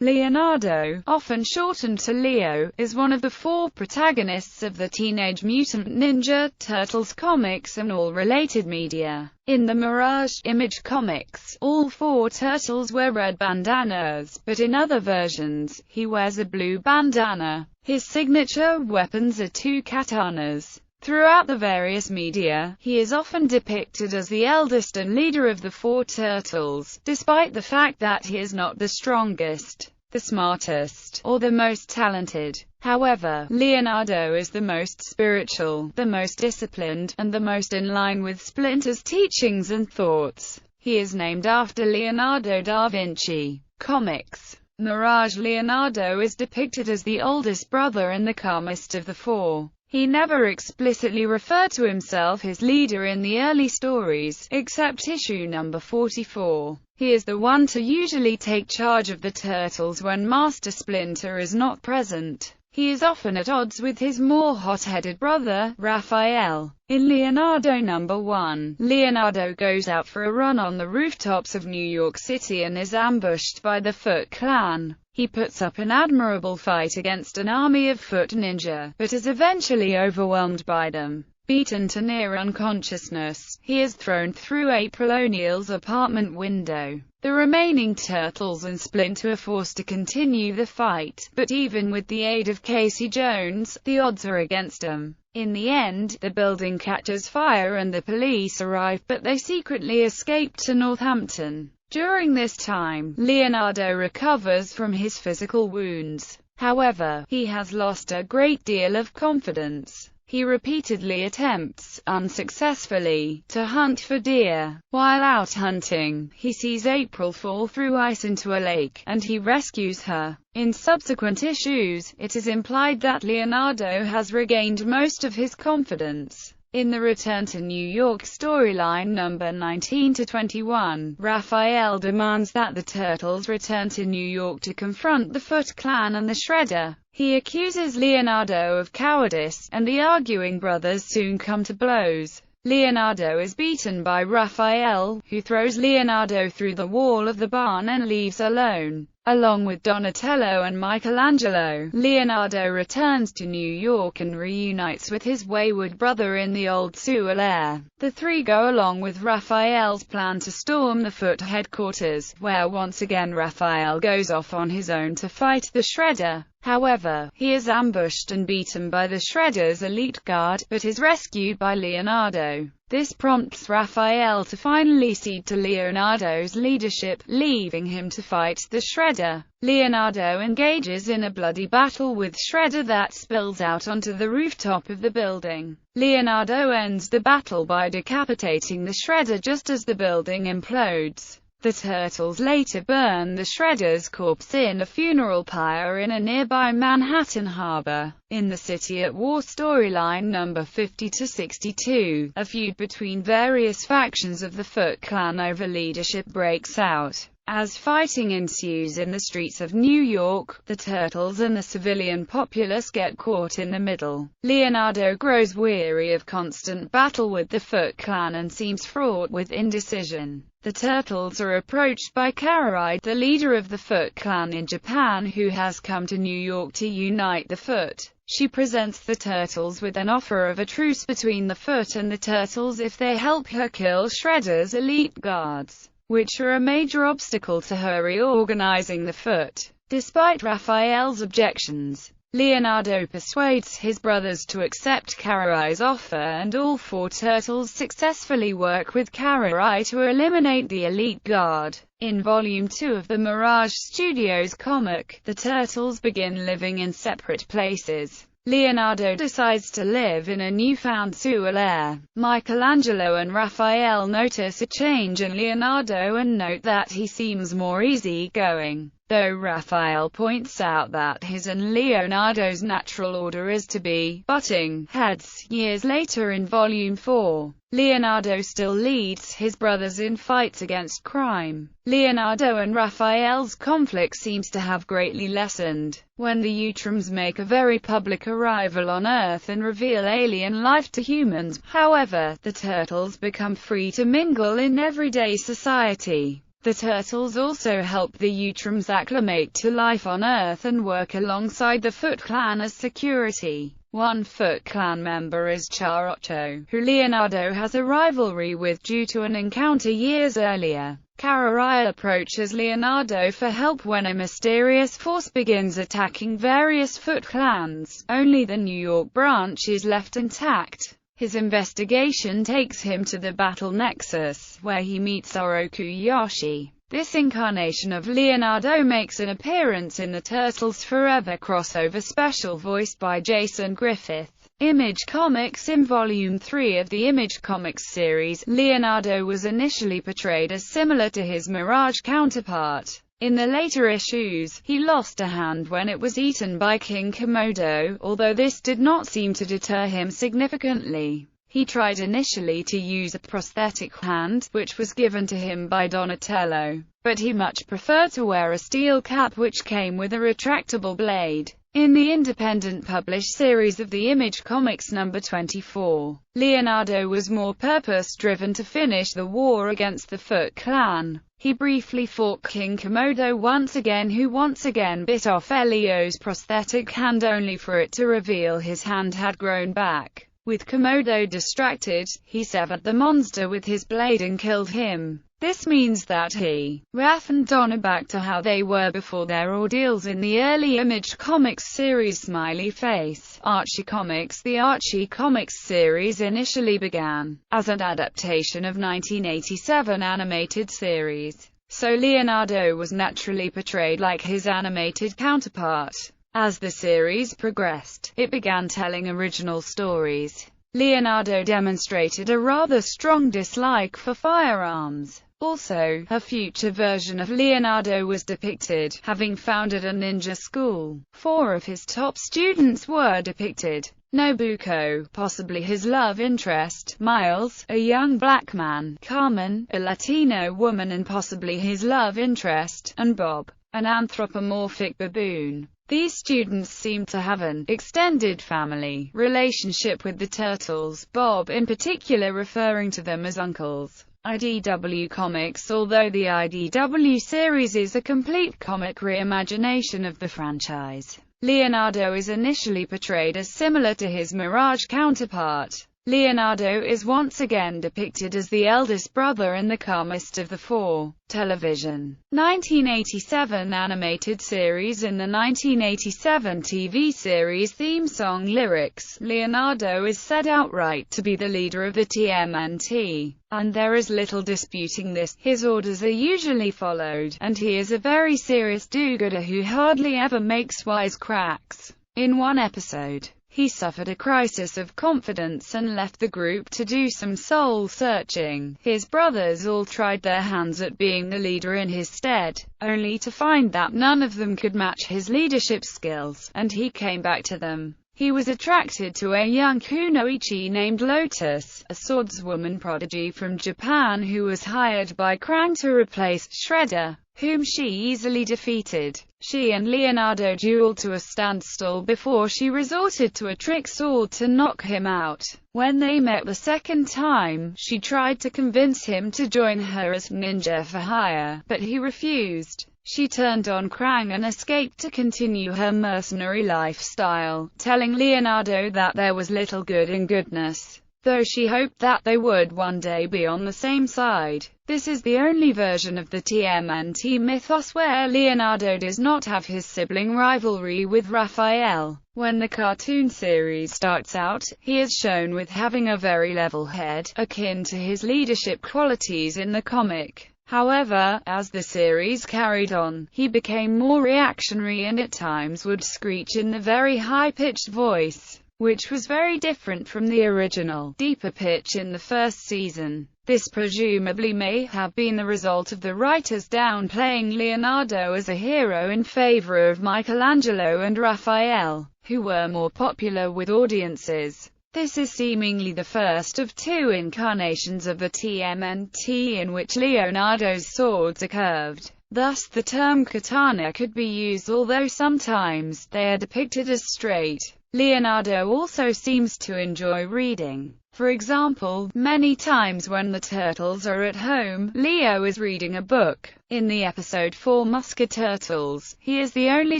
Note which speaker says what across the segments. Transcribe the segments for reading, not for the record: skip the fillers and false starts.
Speaker 1: Leonardo, often shortened to Leo, is one of the four protagonists of the Teenage Mutant Ninja Turtles comics and all related media. In the Mirage Image comics, all four turtles wear red bandanas, but in other versions, he wears a blue bandana. His signature weapons are two katanas. Throughout the various media, he is often depicted as the eldest and leader of the four turtles, despite the fact that he is not the strongest, the smartest, or the most talented. However, Leonardo is the most spiritual, the most disciplined, and the most in line with Splinter's teachings and thoughts. He is named after Leonardo da Vinci. Comics. Mirage Leonardo is depicted as the oldest brother and the calmest of the four. He never explicitly referred to himself as leader in the early stories, except issue number 44. He is the one to usually take charge of the turtles when Master Splinter is not present. He is often at odds with his more hot-headed brother, Raphael. In Leonardo number 1, Leonardo goes out for a run on the rooftops of New York City and is ambushed by the Foot Clan. He puts up an admirable fight against an army of foot ninja, but is eventually overwhelmed by them. Beaten to near unconsciousness, he is thrown through April O'Neil's apartment window. The remaining turtles and Splinter are forced to continue the fight, but even with the aid of Casey Jones, the odds are against them. In the end, the building catches fire and the police arrive, but they secretly escape to Northampton. During this time, Leonardo recovers from his physical wounds. However, he has lost a great deal of confidence. He repeatedly attempts, unsuccessfully, to hunt for deer. While out hunting, he sees April fall through ice into a lake, and he rescues her. In subsequent issues, it is implied that Leonardo has regained most of his confidence. In the Return to New York storyline number 19-21, Raphael demands that the Turtles return to New York to confront the Foot Clan and the Shredder. He accuses Leonardo of cowardice, and the arguing brothers soon come to blows. Leonardo is beaten by Raphael, who throws Leonardo through the wall of the barn and leaves alone. Along with Donatello and Michelangelo, Leonardo returns to New York and reunites with his wayward brother in the old sewer lair. The three go along with Raphael's plan to storm the Foot headquarters, where once again Raphael goes off on his own to fight the Shredder. However, he is ambushed and beaten by the Shredder's elite guard, but is rescued by Leonardo. This prompts Raphael to finally cede to Leonardo's leadership, leaving him to fight the Shredder. Leonardo engages in a bloody battle with Shredder that spills out onto the rooftop of the building. Leonardo ends the battle by decapitating the Shredder just as the building implodes. The Turtles later burn the Shredder's corpse in a funeral pyre in a nearby Manhattan harbor. In the City at War storyline number 50-62, a feud between various factions of the Foot Clan over leadership breaks out. As fighting ensues in the streets of New York, the Turtles and the civilian populace get caught in the middle. Leonardo grows weary of constant battle with the Foot Clan and seems fraught with indecision. The Turtles are approached by Karai, the leader of the Foot Clan in Japan, who has come to New York to unite the Foot. She presents the Turtles with an offer of a truce between the Foot and the Turtles if they help her kill Shredder's elite guards, which are a major obstacle to her reorganizing the Foot. Despite Raphael's objections, Leonardo persuades his brothers to accept Karai's offer, and all four Turtles successfully work with Karai to eliminate the elite guard. In Volume 2 of the Mirage Studios comic, the Turtles begin living in separate places. Leonardo decides to live in a newfound sewer lair. Michelangelo and Raphael notice a change in Leonardo and note that he seems more easygoing, though Raphael points out that his and Leonardo's natural order is to be butting heads. Years later in Volume 4, Leonardo still leads his brothers in fights against crime. Leonardo and Raphael's conflict seems to have greatly lessened when the Utrams make a very public arrival on Earth and reveal alien life to humans. However, the Turtles become free to mingle in everyday society. The Turtles also help the Utrams acclimate to life on Earth and work alongside the Foot Clan as security. One Foot Clan member is Charotto, who Leonardo has a rivalry with due to an encounter years earlier. Kararai approaches Leonardo for help when a mysterious force begins attacking various Foot Clans. Only the New York branch is left intact. His investigation takes him to the Battle Nexus, where he meets Oroku Yoshi. This incarnation of Leonardo makes an appearance in the Turtles Forever crossover special voiced by Jason Griffith. Image Comics. In Volume 3 of the Image Comics series, Leonardo was initially portrayed as similar to his Mirage counterpart. In the later issues, he lost a hand when it was eaten by King Komodo, although this did not seem to deter him significantly. He tried initially to use a prosthetic hand, which was given to him by Donatello, but he much preferred to wear a steel cap which came with a retractable blade. In the independent published series of the Image Comics number 24, Leonardo was more purpose-driven to finish the war against the Foot Clan. He briefly fought King Komodo once again, who once again bit off Elio's prosthetic hand only for it to reveal his hand had grown back. With Komodo distracted, he severed the monster with his blade and killed him. This means that he, Raph and Don are back to how they were before their ordeals in the early Image Comics series. Smiley Face. Archie Comics. The Archie Comics series initially began as an adaptation of 1987 animated series, so Leonardo was naturally portrayed like his animated counterpart. As the series progressed, it began telling original stories. Leonardo demonstrated a rather strong dislike for firearms. Also, a future version of Leonardo was depicted, having founded a ninja school. 4 of his top students were depicted: Nobuko, possibly his love interest; Miles, a young black man; Carmen, a Latino woman and possibly his love interest; and Bob, an anthropomorphic baboon. These students seem to have an extended family relationship with the Turtles, Bob in particular referring to them as uncles. IDW Comics. Although the IDW series is a complete comic reimagination of the franchise, Leonardo is initially portrayed as similar to his Mirage counterpart. Leonardo is once again depicted as the eldest brother and the calmest of the 4. Television. 1987 animated series. In the 1987 TV series theme song lyrics, Leonardo is said outright to be the leader of the TMNT, and there is little disputing this. His orders are usually followed, and he is a very serious do-gooder who hardly ever makes wisecracks. In one episode, he suffered a crisis of confidence and left the group to do some soul-searching. His brothers all tried their hands at being the leader in his stead, only to find that none of them could match his leadership skills, and he came back to them. He was attracted to a young kunoichi named Lotus, a swordswoman prodigy from Japan who was hired by Krang to replace Shredder, whom she easily defeated. She and Leonardo dueled to a standstill before she resorted to a trick sword to knock him out. When they met the second time, she tried to convince him to join her as ninja for hire, but he refused. She turned on Krang and escaped to continue her mercenary lifestyle, telling Leonardo that there was little good in goodness, though she hoped that they would one day be on the same side. This is the only version of the TMNT mythos where Leonardo does not have his sibling rivalry with Raphael. When the cartoon series starts out, he is shown with having a very level head, akin to his leadership qualities in the comic. However, as the series carried on, he became more reactionary and at times would screech in the very high-pitched voice, which was very different from the original, deeper pitch in the first season. This presumably may have been the result of the writers downplaying Leonardo as a hero in favor of Michelangelo and Raphael, who were more popular with audiences. This is seemingly the first of 2 incarnations of the TMNT in which Leonardo's swords are curved. Thus the term katana could be used, although sometimes they are depicted as straight. Leonardo also seems to enjoy reading. For example, many times when the turtles are at home, Leo is reading a book. In the episode Four Musketurtles, he is the only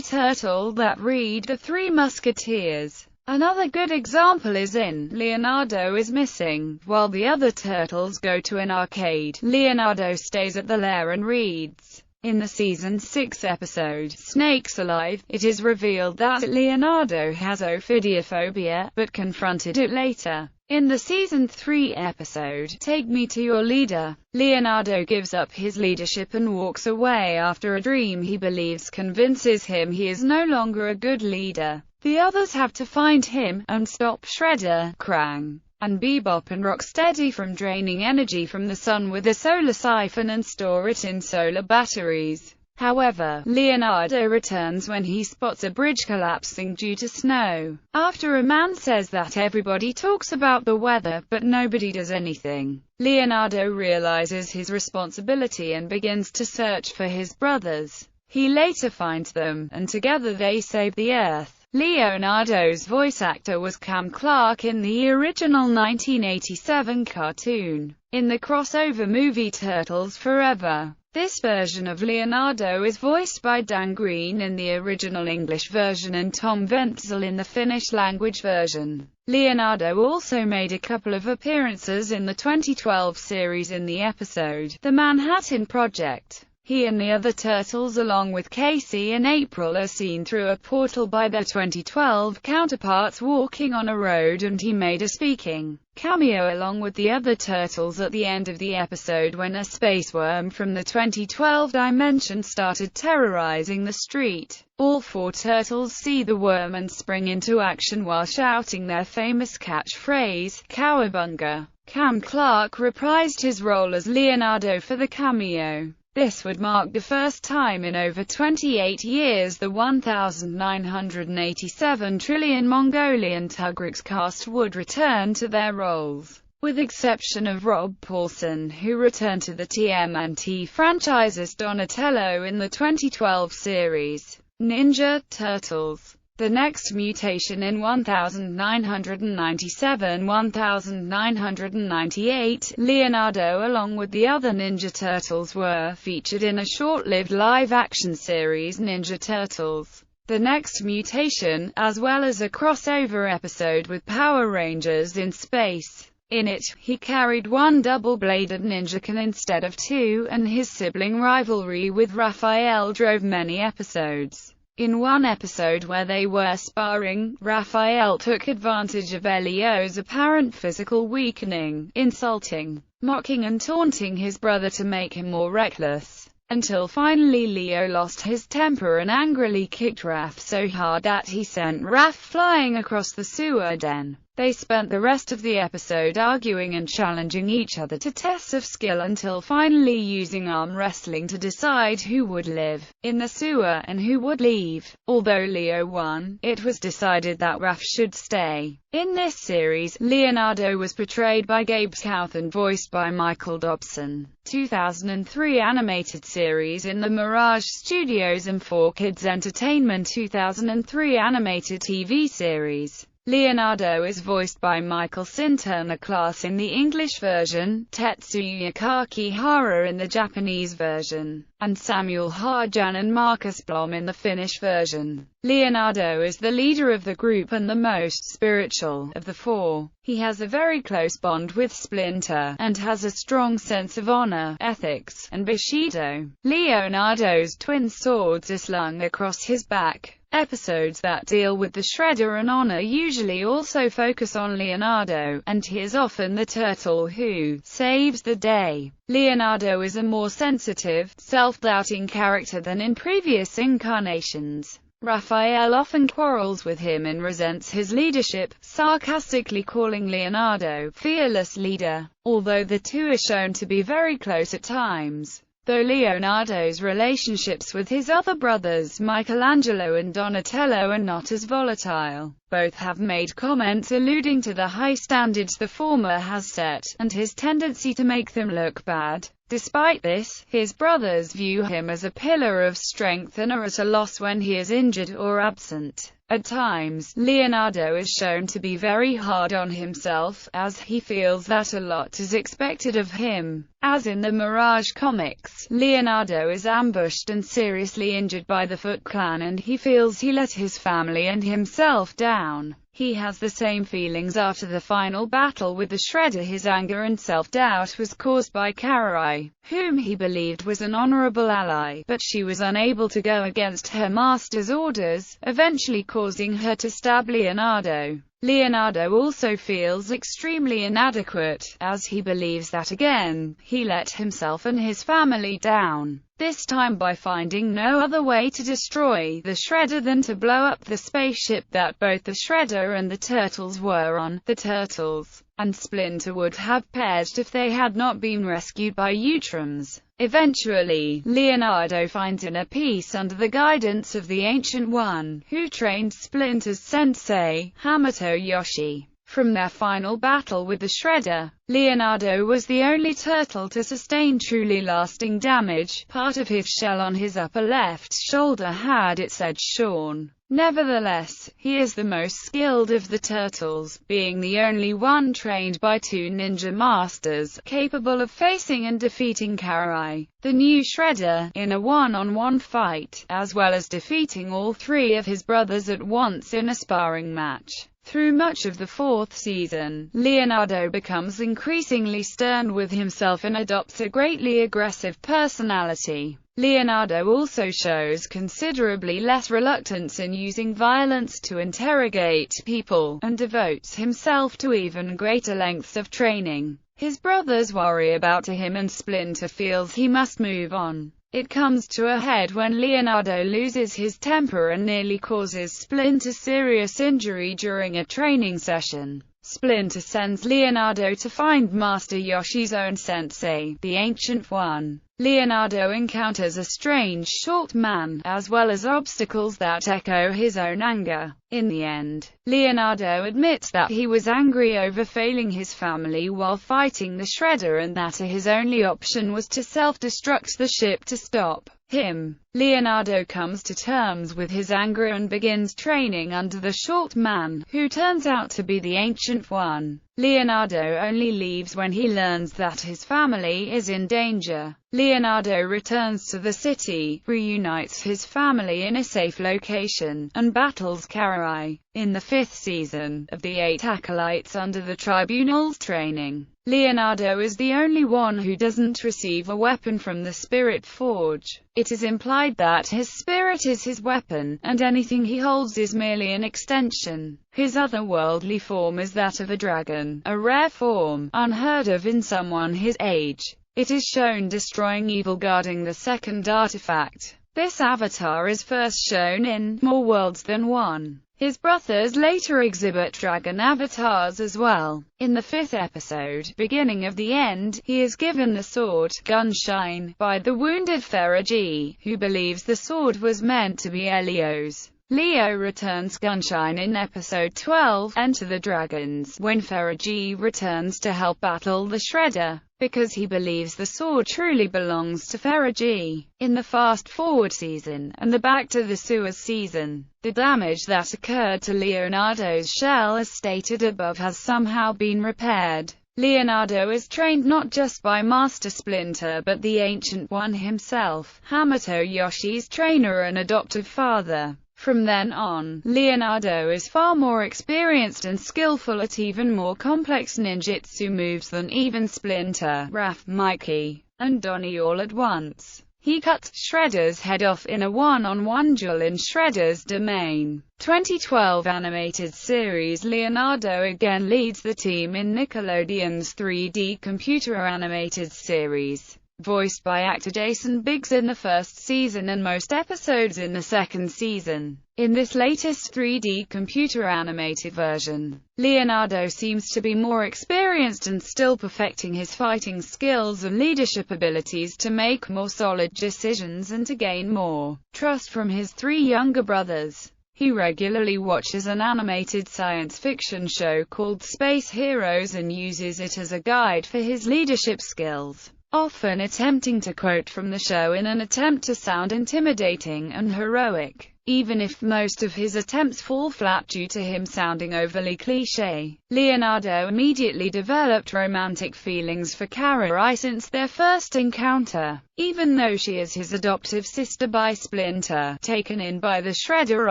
Speaker 1: turtle that read The Three Musketeers. Another good example is in Leonardo is Missing. While the other turtles go to an arcade, Leonardo stays at the lair and reads. In the Season 6 episode, Snakes Alive, it is revealed that Leonardo has ophidiophobia, but confronted it later. In the Season 3 episode, Take Me to Your Leader, Leonardo gives up his leadership and walks away after a dream he believes convinces him he is no longer a good leader. The others have to find him, and stop Shredder, Krang, and Bebop and Rocksteady from draining energy from the sun with a solar siphon and store it in solar batteries. However, Leonardo returns when he spots a bridge collapsing due to snow. After a man says that everybody talks about the weather, but nobody does anything, Leonardo realizes his responsibility and begins to search for his brothers. He later finds them, and together they save the Earth. Leonardo's voice actor was Cam Clarke in the original 1987 cartoon. In the crossover movie Turtles Forever, this version of Leonardo is voiced by Dan Green in the original English version and Tom Wenzel in the Finnish-language version. Leonardo also made a couple of appearances in the 2012 series in the episode The Manhattan Project. He and the other turtles along with Casey and April are seen through a portal by their 2012 counterparts walking on a road, and he made a speaking cameo along with the other turtles at the end of the episode when a space worm from the 2012 dimension started terrorizing the street. All four turtles see the worm and spring into action while shouting their famous catchphrase, "Cowabunga." Cam Clarke reprised his role as Leonardo for the cameo. This would mark the first time in over 28 years the 1,987 trillion Mongolian Tugrix cast would return to their roles, with exception of Rob Paulsen, who returned to the TMNT franchise as Donatello in the 2012 series Ninja Turtles. The next mutation in 1997-1998, Leonardo along with the other Ninja Turtles were featured in a short-lived live-action series Ninja Turtles. The next mutation, as well as a crossover episode with Power Rangers in space. In it, he carried one double-bladed ninja-can instead of two, and his sibling rivalry with Raphael drove many episodes. In one episode where they were sparring, Raphael took advantage of Leo's apparent physical weakening, insulting, mocking and taunting his brother to make him more reckless, until finally Leo lost his temper and angrily kicked Raph so hard that he sent Raph flying across the sewer den. They spent the rest of the episode arguing and challenging each other to tests of skill until finally using arm wrestling to decide who would live in the sewer and who would leave. Although Leo won, it was decided that Raph should stay. In this series, Leonardo was portrayed by Gabe Southern, voiced by Michael Dobson. 2003 animated series in the Mirage Studios and 4Kids Entertainment 2003 animated TV series. Leonardo is voiced by Michael Sinterklaas in the English version, Tetsuya Kakihara in the Japanese version, and Samuel Harjan and Marcus Blom in the Finnish version. Leonardo is the leader of the group and the most spiritual of the four. He has a very close bond with Splinter, and has a strong sense of honor, ethics, and Bushido. Leonardo's twin swords are slung across his back. Episodes that deal with the Shredder and honor usually also focus on Leonardo, and he is often the turtle who saves the day. Leonardo is a more sensitive, self-doubting character than in previous incarnations. Raphael often quarrels with him and resents his leadership, sarcastically calling Leonardo fearless leader, although the two are shown to be very close at times. Though Leonardo's relationships with his other brothers Michelangelo and Donatello are not as volatile. Both have made comments alluding to the high standards the former has set, and his tendency to make them look bad. Despite this, his brothers view him as a pillar of strength and are at a loss when he is injured or absent. At times, Leonardo is shown to be very hard on himself, as he feels that a lot is expected of him. As in the Mirage comics, Leonardo is ambushed and seriously injured by the Foot Clan, and he feels he let his family and himself down. He has the same feelings after the final battle with the Shredder. His anger and self-doubt was caused by Karai, whom he believed was an honorable ally, but she was unable to go against her master's orders, eventually causing her to stab Leonardo. Leonardo also feels extremely inadequate, as he believes that again, he let himself and his family down. This time by finding no other way to destroy the Shredder than to blow up the spaceship that both the Shredder and the Turtles were on. The Turtles and Splinter would have perished if they had not been rescued by Utrams. Eventually, Leonardo finds inner peace under the guidance of the Ancient One, who trained Splinter's sensei, Hamato Yoshi. From their final battle with the Shredder, Leonardo was the only turtle to sustain truly lasting damage. Part of his shell on his upper left shoulder had its edge shorn. Nevertheless, he is the most skilled of the turtles, being the only one trained by two ninja masters, capable of facing and defeating Karai, the new Shredder, in a one-on-one fight, as well as defeating all three of his brothers at once in a sparring match. Through much of the fourth season, Leonardo becomes increasingly stern with himself and adopts a greatly aggressive personality. Leonardo also shows considerably less reluctance in using violence to interrogate people, and devotes himself to even greater lengths of training. His brothers worry about him and Splinter feels he must move on. It comes to a head when Leonardo loses his temper and nearly causes Splinter serious injury during a training session. Splinter sends Leonardo to find Master Yoshi's own sensei, the Ancient One. Leonardo encounters a strange short man, as well as obstacles that echo his own anger. In the end, Leonardo admits that he was angry over failing his family while fighting the Shredder and that his only option was to self-destruct the ship to stop him. Leonardo comes to terms with his anger and begins training under the short man, who turns out to be the Ancient One. Leonardo only leaves when he learns that his family is in danger. Leonardo returns to the city, reunites his family in a safe location, and battles Karai. In the fifth season of the 8 acolytes under the Tribunal's training, Leonardo is the only one who doesn't receive a weapon from the Spirit Forge. It is implied that his spirit is his weapon, and anything he holds is merely an extension. His otherworldly form is that of a dragon, a rare form, unheard of in someone his age. It is shown destroying evil guarding the second artifact. This avatar is first shown in More Worlds Than One. His brothers later exhibit dragon avatars as well. In the 5th episode, Beginning of the End, he is given the sword, Gunshine, by the wounded Ferrogy, who believes the sword was meant to be Elio's. Leo returns Gunshine in episode 12, Enter the Dragons, when Ferrogy returns to help battle the Shredder, because he believes the sword truly belongs to Ferrogy. In the Fast Forward season, and the Back to the Sewers season, the damage that occurred to Leonardo's shell as stated above has somehow been repaired. Leonardo is trained not just by Master Splinter but the Ancient One himself, Hamato Yoshi's trainer and adoptive father. From then on, Leonardo is far more experienced and skillful at even more complex ninjutsu moves than even Splinter, Raph, Mikey, and Donnie all at once. He cuts Shredder's head off in a one-on-one duel in Shredder's domain. 2012 animated series. Leonardo again leads the team in Nickelodeon's 3D computer animated series, voiced by actor Jason Biggs in the first season and most episodes in the second season. In this latest 3D computer animated version, Leonardo seems to be more experienced and still perfecting his fighting skills and leadership abilities to make more solid decisions and to gain more trust from his 3 younger brothers. He regularly watches an animated science fiction show called Space Heroes and uses it as a guide for his leadership skills, often attempting to quote from the show in an attempt to sound intimidating and heroic, even if most of his attempts fall flat due to him sounding overly cliché. Leonardo immediately developed romantic feelings for Karai since their first encounter, even though she is his adoptive sister by Splinter, taken in by the Shredder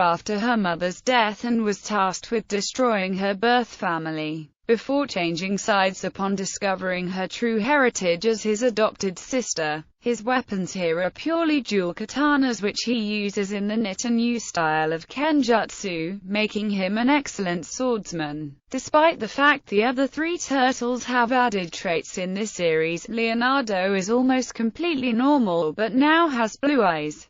Speaker 1: after her mother's death and was tasked with destroying her birth family, before changing sides upon discovering her true heritage as his adopted sister. His weapons here are purely dual katanas which he uses in the knit and use style of kenjutsu, making him an excellent swordsman. Despite the fact the other three turtles have added traits in this series, Leonardo is almost completely normal but now has blue eyes.